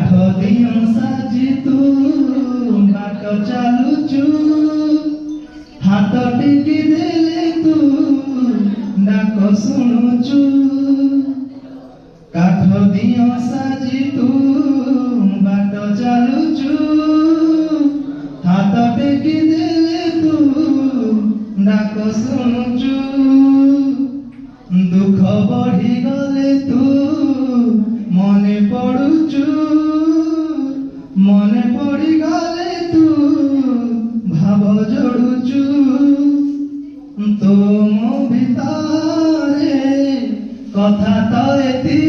ଦିଅ ସାଜି ତୁ ବାଟ ଚାଲୁଛୁ ହାତ ଟେକି ଦେଲେ ତୁ ଡାକ ଶୁଣୁଛୁ କାଠ ଦିଅ ସାଜି ତୁ ବାଟ ଚାଲୁଛୁ ହାତ ଟେକି ଦେଲେ ତୁ ଡାକ ଶୁଣୁଛୁ ଦୁଃଖ ବଢିଗଲେ ତୁ মনে পড়ুଛୁ মনে পড়িগলে তু ভাব যোড়ুଛୁ তোম ভিতরে কথা তো এতি